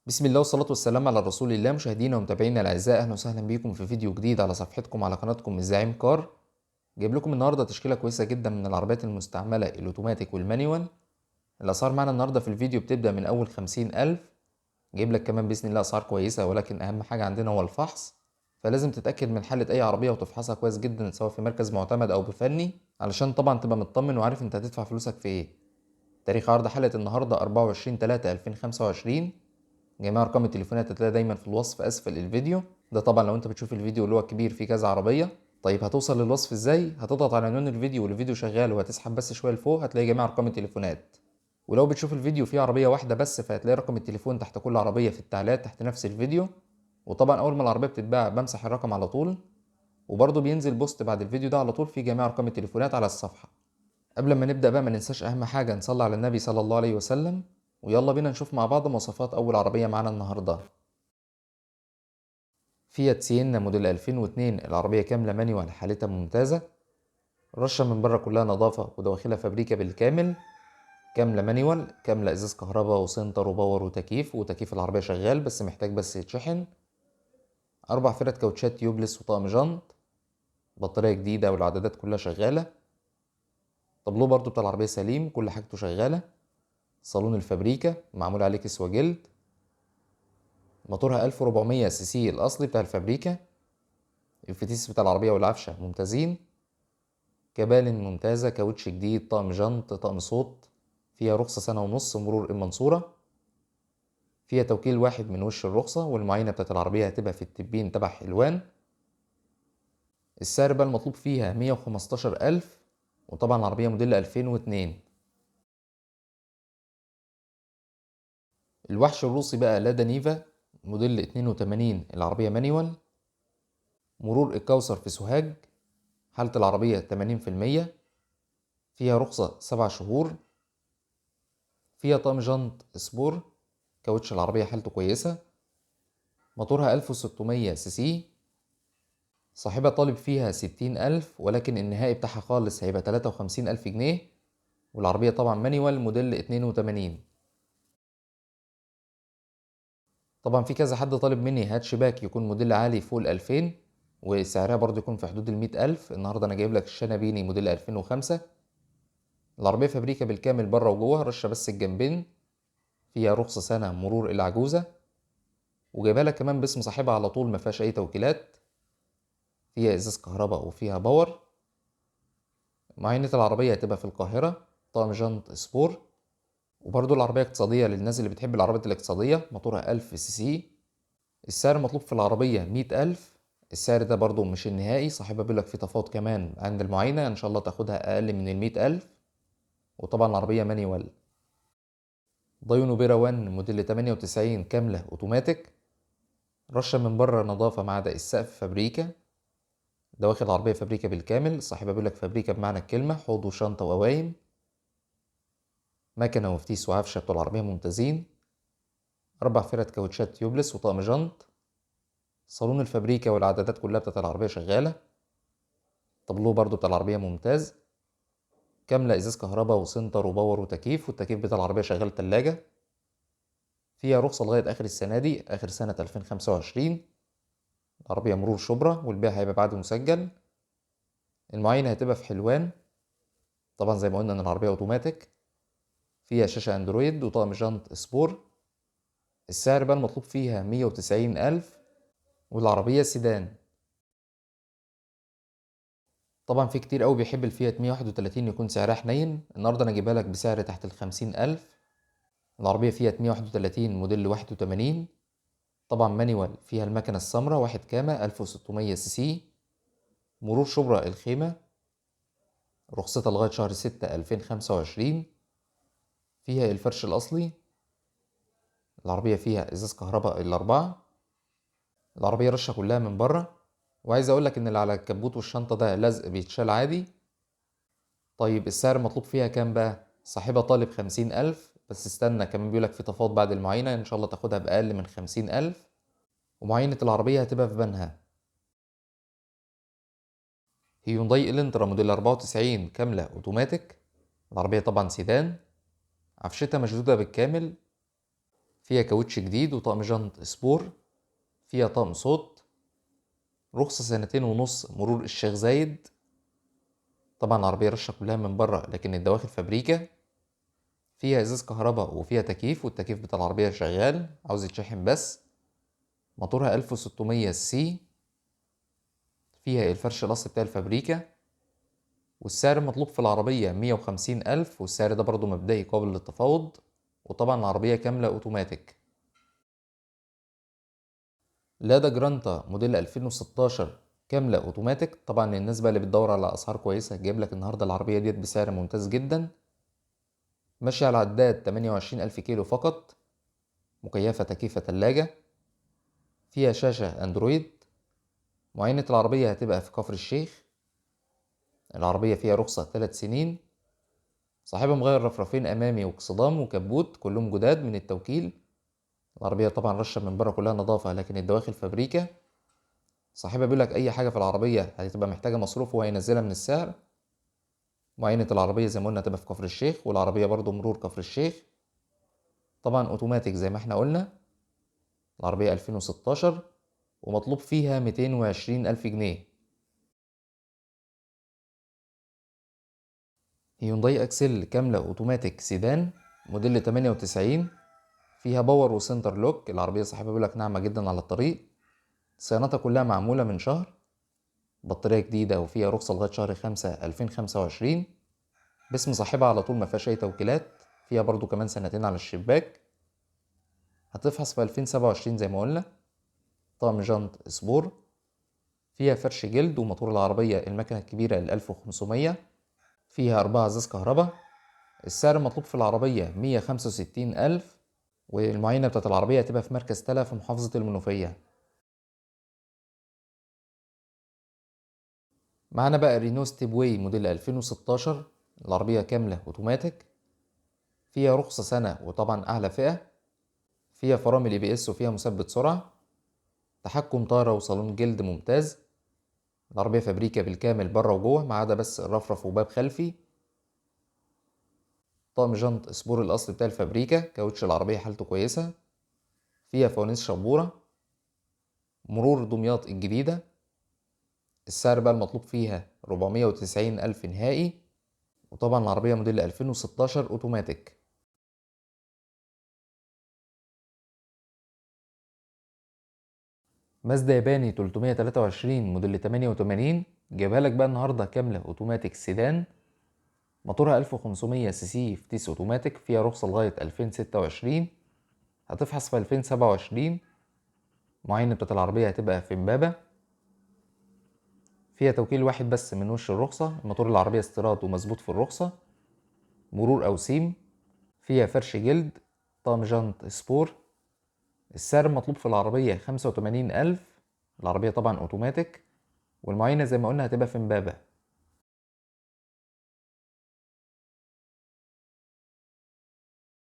بسم الله والصلاة والسلام على رسول الله. مشاهدينا ومتابعينا الأعزاء، أهلا وسهلا بيكم في فيديو جديد على صفحتكم على قناتكم الزعيم كار. جايب لكم النهاردة تشكيلة كويسة جدا من العربيات المستعملة الأوتوماتيك والمانيوال. الأسعار معنا النهاردة في الفيديو بتبدأ من أول 50,000. جايب لك كمان بإذن الله أسعار كويسة، ولكن أهم حاجة عندنا هو الفحص. فلازم تتأكد من حالة أي عربية وتفحصها كويس جدا، سواء في مركز معتمد أو بفني، علشان طبعا تبقى مطمن وعارف أنت هتدفع فلوسك في إيه. تاريخ عرض حلقة النهاردة 24/3/2025. جميع ارقام التليفونات هتلاقيها دايما في الوصف اسفل الفيديو. ده طبعا لو انت بتشوف الفيديو اللي هو كبير فيه كذا عربيه. طيب هتوصل للوصف ازاي؟ هتضغط على عنوان الفيديو والفيديو شغال، وهتسحب بس شويه لفوق هتلاقي جميع ارقام التليفونات. ولو بتشوف الفيديو فيه عربيه واحده بس، فهتلاقي رقم التليفون تحت كل عربيه في التعليقات تحت نفس الفيديو. وطبعا اول ما العربيه بتتباع بمسح الرقم على طول. وبرضه بينزل بوست بعد الفيديو ده على طول فيه جميع ارقام التليفونات على الصفحه. قبل ما نبدأ بقى ما ننساش أهم حاجة، نصلي على النبي صلى الله عليه وسلم. ويلا بينا نشوف مع بعض مواصفات أول عربية معانا النهاردة. فيات سينا موديل 2002. العربية كاملة مانيوال، حالتها ممتازة. الرشة من بره كلها نظافة، ودواخلها فابريكا بالكامل. كاملة مانيوال، كاملة إزاز كهرباء وسنتر وباور وتكييف، وتكييف العربية شغال بس محتاج بس يتشحن. 4 فرد كاوتشات تيوبلس وطقم جنط. بطارية جديدة والعدادات كلها شغالة. طابلوه برضو بتاع العربية سليم، كل حاجته شغالة. صالون الفابريكا معمول عليه كسوة جلد. موتورها 1400 سي سي الأصلي بتاع الفابريكا. الفتيس بتاع العربية والعفشة ممتازين. كبالن ممتازة، كاوتش جديد، طقم جنط، طقم صوت. فيها رخصة 1.5 سنة مرور المنصورة. فيها توكيل واحد من وش الرخصة، والمعاينة بتاعت العربية هتبقى في التبين تبع حلوان. السعر بقى المطلوب فيها 115,000. وطبعا العربية موديل 2002. الوحش الروسي بقى لادا نيفا موديل 82. العربية مانيوال. مرور الكوثر في سوهاج. حالة العربية 80%. فيها رخصة 7 شهور. فيها طقم جنط سبور. كاوتش العربية حالته كويسة. موتورها 1600 سي سي. صاحبها طالب فيها 60,000، ولكن النهائي بتاعها خالص هيبقى 53,000 جنيه. والعربية طبعا مانيوال موديل 82. طبعا في كذا حد طالب مني هاتشباك يكون موديل عالي فوق 2000، وسعرها برضه يكون في حدود 100,000. النهاردة أنا جايب لك الشنبيني موديل 2005. العربية فابريكا بالكامل بره وجوه، رشة بس الجنبين. فيها رخصة سنة مرور العجوزة. وجايبها لك كمان باسم صاحبها على طول، ما فيهاش أي توكيلات. فيها إزاز كهرباء وفيها باور. معاينة العربية هتبقى في القاهرة. طقم جنط سبور. وبرضو العربية اقتصادية للناس اللي بتحب العربيات الاقتصادية. موتورها 1000 سي سي. السعر المطلوب في العربية 100,000. السعر ده برضو مش النهائي، صاحبها بيقولك في تفاوض كمان عند المعاينة، إن شاء الله تاخدها أقل من 100,000. وطبعا العربية مانيوال. دايونو بيرا 1 موديل 98 كاملة أوتوماتيك. رشة من بره نظافة ما عدا السقف فابريكا. دواخل العربية فابريكا بالكامل، صاحبها بيقولك فابريكا بمعنى الكلمة، حوض وشنطة وقوايم. مكنة وفتيس وعفشة بتوع العربية ممتازين. 4 فرد كاوتشات تيوبلس وطقم جنط. صالون الفابريكا والعدادات كلها بتاعت العربية شغالة. طابلوه برضو بتاع العربية ممتاز. كاملة إزاز كهرباء وسنتر وباور وتكييف، والتكييف بتاع العربية شغال تلاجة. فيها رخصة لغاية آخر السنة دي، آخر سنة 2025. العربية مرور شبرا، والبيع هيبقى بعد مسجل. المعاينة هتبقى في حلوان. طبعا زي ما قلنا إن العربية أوتوماتيك. فيها شاشة أندرويد وطقم جنط سبور. السعر بقى المطلوب فيها 190,000. والعربية سيدان. طبعا في كتير قوي بيحب الفيات 131 يكون سعرها حنين. النهارده انا جايبها لك بسعر تحت ال50,000. العربية فيات 131 موديل 81. طبعا مانيوال، فيها المكنة السمراء، واحد كامة 1600 سي سي. مرور شبرا الخيمة. رخصتها لغاية شهر 6 2025. فيها الفرش الأصلي. العربية فيها إزاز كهرباء الأربعة. العربية رشة كلها من بره. وعايز أقول لك إن اللي على الكبوت والشنطة ده لزق بيتشال عادي. طيب السعر المطلوب فيها كام بقى؟ صاحبها طالب 50,000، بس استنى كمان بيقولك في تفاوض بعد المعاينة، إن شاء الله تاخدها بأقل من 50,000. ومعاينة العربية هتبقى في بنها. هيونداي الانترا موديل 94 كاملة أوتوماتيك. العربية طبعا سيدان. عفشتها مشدودة بالكامل. فيها كاوتش جديد وطقم جنط سبور، فيها طقم صوت، رخصة 2.5 سنين مرور الشيخ زايد. طبعا العربية رشة كلها من بره لكن الدواخل فابريكا. فيها ازاز كهرباء وفيها تكييف، والتكييف بتاع العربية شغال عاوز يتشحن بس. موتورها 1600 سي. فيها الفرش الأصلي بتاع الفابريكا، والسعر المطلوب في العربية 150,000، والسعر ده برضو مبدئي قابل للتفاوض. وطبعا العربية كاملة اوتوماتيك. لادا جرانتا موديل 2016 كاملة اوتوماتيك. طبعا الناس بقى اللي بتدور على اسعار كويسة جايب لك النهاردة العربية ديت بسعر ممتاز جدا. ماشية على عداد 28,000 كيلو فقط. مكيفة تكييف تلاجة. فيها شاشة اندرويد. معاينة العربية هتبقى في كفر الشيخ. العربية فيها رخصة 3 سنين. صاحبها مغير رفرفين امامي واكسدام وكبوت كلهم جداد من التوكيل. العربية طبعا رشة من بره كلها نظافة لكن الدواخل فابريكا. صاحبها بيقول لك اي حاجة في العربية هتبقى محتاجة مصروف وهينزلها من السعر. معاينة العربية زي ما قلنا هتبقى في كفر الشيخ، والعربية برضو مرور كفر الشيخ. طبعا اوتوماتيك زي ما احنا قلنا. العربية 2016 ومطلوب فيها 220,000 جنيه. هيونداي اكسل كاملة اوتوماتيك سيدان موديل 98. فيها باور وسنتر لوك. العربية صاحبها بيقول لك ناعمة جدا على الطريق. صيانتها كلها معمولة من شهر. بطارية جديدة وفيها رخصة لغاية شهر 5/2025. باسم صاحبها على طول مفيهاش أي توكيلات. فيها برضو كمان سنتين على الشباك. هتفحص في 2027 زي ما قلنا. طقم جنط سبور. فيها فرش جلد، وموتور العربية المكنة الكبيرة 1500. فيها 4 ازاز كهرباء. السعر المطلوب في العربية 165,000، والمعاينة بتاعت العربية هتبقى في مركز تلا في محافظة المنوفية. معانا بقى رينو ستيب واي موديل 2016. العربية كاملة اوتوماتيك. فيها رخصة سنة وطبعا أعلى فئة. فيها فرامل اي بي اس وفيها مثبت سرعة. تحكم طارة وصالون جلد ممتاز. العربية فابريكا بالكامل بره وجوه ما عدا بس الرفرف وباب خلفي. طقم جنط سبور الأصل بتاع الفابريكا. كاوتش العربية حالته كويسة. فيها فوانيس شبورة. مرور دمياط الجديدة. السعر بقى المطلوب فيها 490,000 نهائي. وطبعا العربية موديل 2016 اوتوماتيك. مازدا ياباني 323 موديل 88 جايبها لك بقى النهارده كاملة اوتوماتيك سيدان. موتورها 1500 سي سي فتيس اوتوماتيك. فيها رخصة لغاية 2026. هتفحص في 2027. معاينة بتاعت العربية هتبقى في امبابة. فيها توكيل واحد بس من وش الرخصة. موتور العربية استيراد ومظبوط في الرخصة. مرور أو سيم. فيها فرش جلد. طقم جنط سبور. السعر المطلوب في العربية 85,000. العربية طبعا اوتوماتيك، والمعاينة زي ما قلنا هتبقى في امبابة.